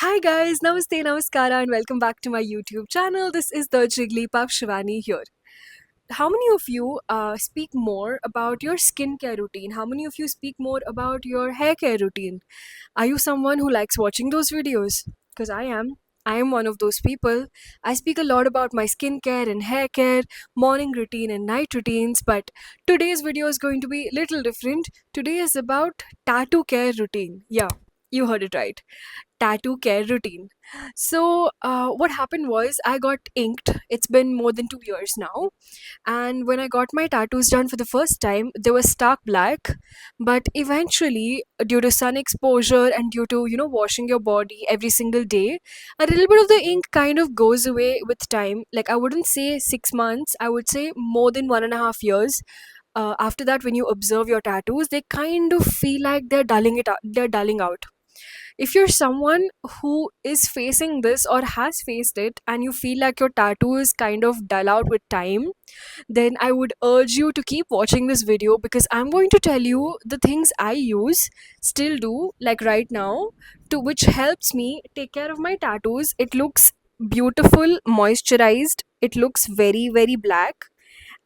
Hi guys, Namaste, Namaskara, and welcome back to my YouTube channel. This is the Jigglypuff Shivani here. How many of you speak more about your skincare routine? How many of you speak more about your hair care routine? Are you someone who likes watching those videos? Because I am. I am one of those people. I speak a lot about my skincare and hair care, morning routine and night routines, but today's video is going to be a little different. Today is about tattoo care routine. Yeah, you heard it right, tattoo care routine. So, what happened was I got inked. It's been more than 2 years now. And when I got my tattoos done for the first time, they were stark black. But eventually, due to sun exposure and due to, washing your body every single day, a little bit of the ink kind of goes away with time. Like, I wouldn't say 6 months, I would say more than 1.5 years. After that, when you observe your tattoos, they kind of feel like they're dulling out. If you're someone who is facing this or has faced it and you feel like your tattoo is kind of dull out with time, then I would urge you to keep watching this video because I'm going to tell you the things I use, still do, like right now, to which helps me take care of my tattoos. It looks beautiful, moisturized, it looks very, very black,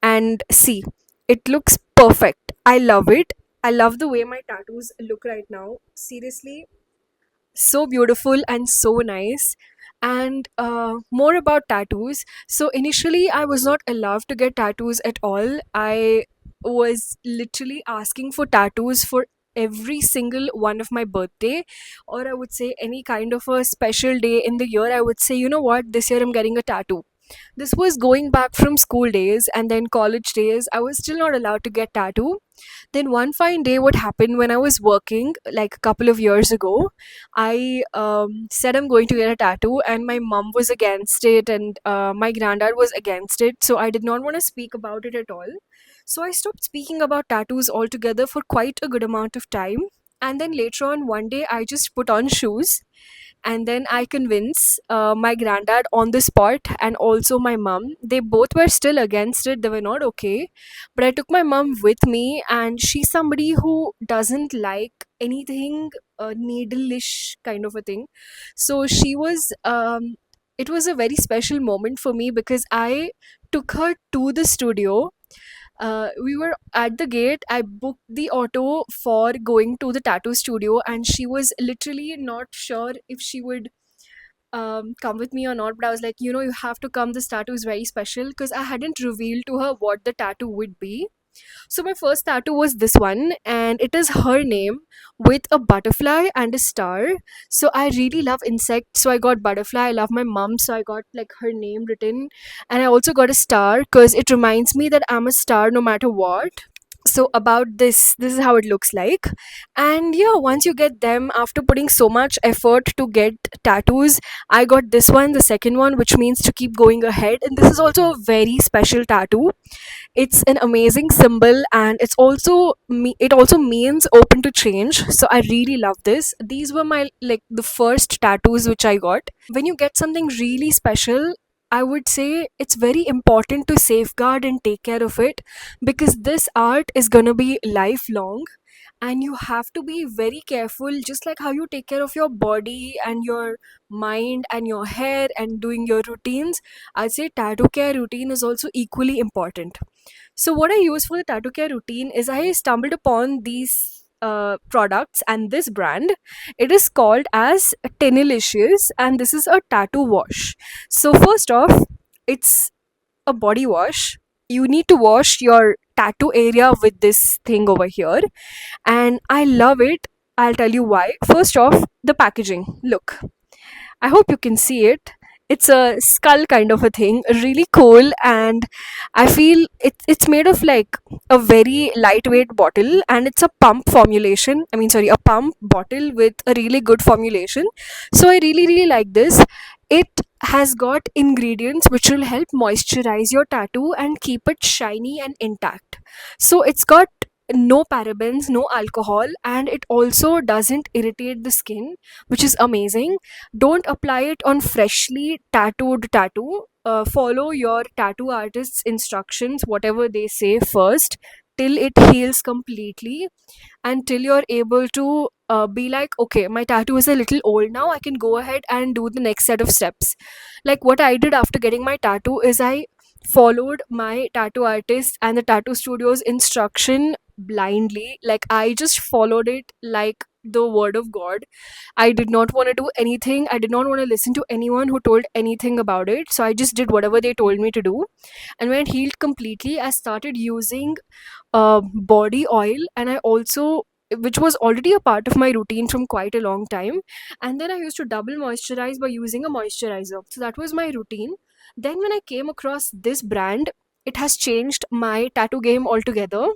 and see, it looks perfect. I love it. I love the way my tattoos look right now. Seriously, so beautiful and so nice. And more about tattoos. So initially I was not allowed to get tattoos at all. I was literally asking for tattoos for every single one of my birthday, or I would say any kind of a special day in the year. I would say, you know what, this year I'm getting a tattoo. This was going back from school days, and then college days I was still not allowed to get tattoo. Then one fine day, what happened when I was working like a couple of years ago, I said I'm going to get a tattoo, and my mom was against it, and my granddad was against it. So I did not want to speak about it at all. So I stopped speaking about tattoos altogether for quite a good amount of time. And then later on, one day, I just put on shoes, and then I convinced my granddad on the spot, and also my mom. They both were still against it, they were not okay. But I took my mom with me, and she's somebody who doesn't like anything needle-ish kind of a thing. So she was it was a very special moment for me because I took her to the studio. We were at the gate. I booked the auto for going to the tattoo studio, and she was literally not sure if she would come with me or not. But I was like, you have to come. This tattoo is very special because I hadn't revealed to her what the tattoo would be. So my first tattoo was this one, and it is her name with a butterfly and a star. So I really love insects, so I got butterfly. I love my mom, so I got like her name written, and I also got a star because it reminds me that I'm a star no matter what. So about this is how it looks like. And yeah, once you get them, after putting so much effort to get tattoos, I got this one, the second one, which means to keep going ahead. And this is also a very special tattoo. It's an amazing symbol, and it also means open to change. So I really love this. These were my, like, the first tattoos which I got. When you get something really special, I would say it's very important to safeguard and take care of it, because this art is going to be lifelong, and you have to be very careful, just like how you take care of your body and your mind and your hair and doing your routines. I'd say tattoo care routine is also equally important. So what I use for the tattoo care routine is I stumbled upon these products and this brand. It is called as Tinilicious, and this is a tattoo wash. So first off, it's a body wash. You need to wash your tattoo area with this thing over here, and I love it. I'll tell you why. First off, the packaging. Look, I hope you can see it. It's a skull kind of a thing, really cool, and I feel it's made of like a very lightweight bottle, and it's a pump formulation. I mean, sorry, a pump bottle with a really good formulation. So I really, really like this. It has got ingredients which will help moisturize your tattoo and keep it shiny and intact. So it's got no parabens, no alcohol, and it also doesn't irritate the skin, which is amazing. Don't apply it on freshly tattooed tattoo. Follow your tattoo artist's instructions, whatever they say first, till it heals completely, until you're able to be like, okay, my tattoo is a little old now, I can go ahead and do the next set of steps. Like what I did after getting my tattoo is I followed my tattoo artist and the tattoo studio's instruction blindly. Like I just followed it like the word of God. I did not want to do anything. I did not want to listen to anyone who told anything about it. So I just did whatever they told me to do. And when it healed completely, I started using body oil, and I also, which was already a part of my routine from quite a long time. And then I used to double moisturize by using a moisturizer. So that was my routine. Then when I came across this brand, it has changed my tattoo game altogether.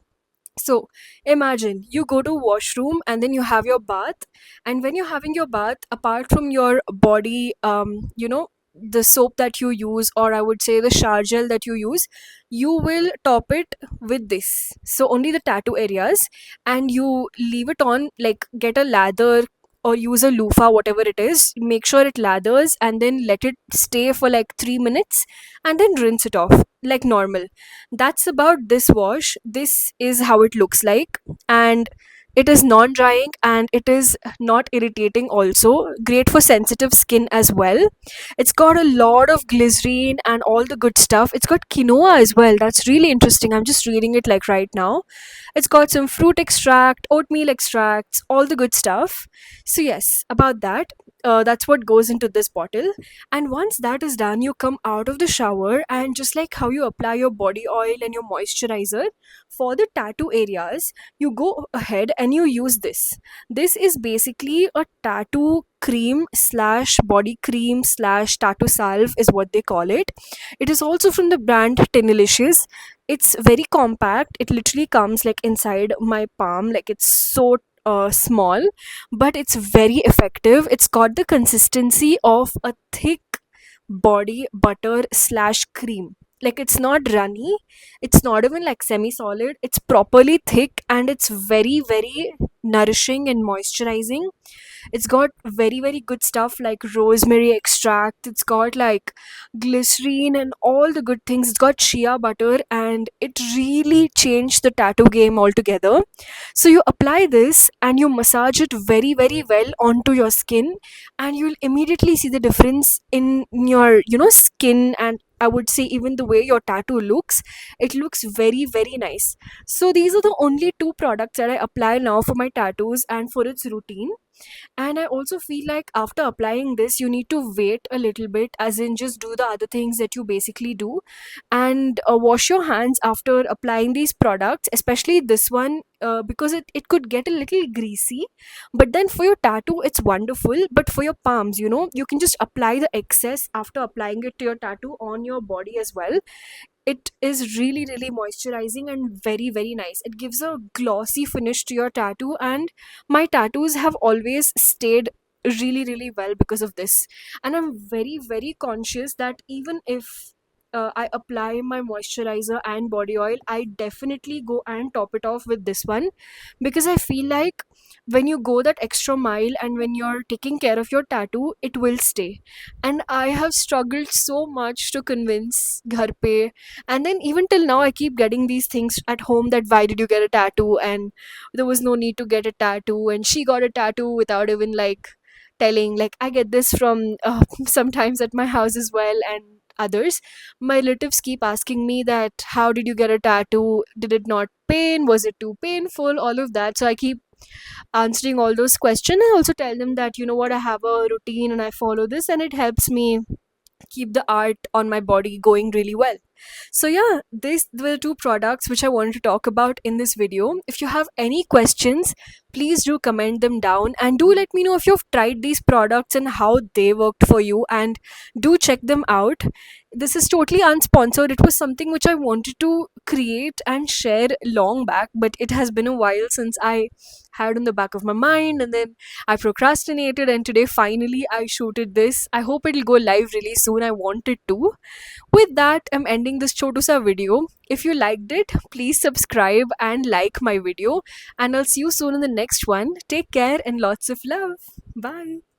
So imagine you go to washroom and then you have your bath, and when you're having your bath, apart from your body, the soap that you use, or I would say the shower gel that you use, you will top it with this. So only the tattoo areas, and you leave it on, like get a lather or use a loofah, whatever it is. Make sure it lathers and then let it stay for like 3 minutes, and then rinse it off like normal. That's about this wash. This is how it looks like, and it is non drying and it is not irritating, also great for sensitive skin as well. It's got a lot of glycerine and all the good stuff. It's got quinoa as well. That's really interesting. I'm just reading it like right now. It's got some fruit extract, oatmeal extracts, all the good stuff. So yes, about that, that's what goes into this bottle. And once that is done, you come out of the shower, and just like how you apply your body oil and your moisturizer for the tattoo areas, you go ahead and you use this. This is basically a tattoo cream slash body cream slash tattoo salve, is what they call it. It is also from the brand Tinilicious. It's very compact. It literally comes like inside my palm, like it's so small, but it's very effective. It's got the consistency of a thick body butter slash cream. Like it's not runny, it's not even like semi solid, it's properly thick, and it's very, very nourishing and moisturizing. It's got very, very good stuff like rosemary extract. It's got like glycerine and all the good things. It's got shea butter, and it really changed the tattoo game altogether. So you apply this and you massage it very, very well onto your skin, and you'll immediately see the difference in your, skin, and I would say even the way your tattoo looks. It looks very, very nice. So these are the only two products that I apply now for my tattoos and for its routine. And I also feel like after applying this, you need to wait a little bit, as in just do the other things that you basically do, and wash your hands after applying these products, especially this one, because it could get a little greasy. But then for your tattoo, it's wonderful. But for your palms, you can just apply the excess after applying it to your tattoo on your body as well. It is really, really moisturizing and very, very nice. It gives a glossy finish to your tattoo, and my tattoos have always stayed really, really well because of this. And I'm very, very conscious that even if I apply my moisturizer and body oil, I definitely go and top it off with this one, because I feel like when you go that extra mile and when you're taking care of your tattoo, it will stay. And I have struggled so much to convince Ghar pe, and then even till now I keep getting these things at home, that why did you get a tattoo, and there was no need to get a tattoo, and she got a tattoo without even like telling. Like I get this from sometimes at my house as well, and others. My relatives keep asking me that how did you get a tattoo, did it not pain, was it too painful, all of that. So I keep answering all those questions. I also tell them that, you know what, I have a routine and I follow this, and it helps me keep the art on my body going really well. So yeah, these were the two products which I wanted to talk about in this video. If you have any questions, please do comment them down, and do let me know if you've tried these products and how they worked for you, and do check them out. This is totally unsponsored. It was something which I wanted to create and share long back, but it has been a while since I had on the back of my mind, and then I procrastinated, and today finally I shooted this. I hope it'll go live really soon. I want it to. With that, I'm ending this Chotusa video. If you liked it, please subscribe and like my video, and I'll see you soon in the next one. Take care and lots of love. Bye.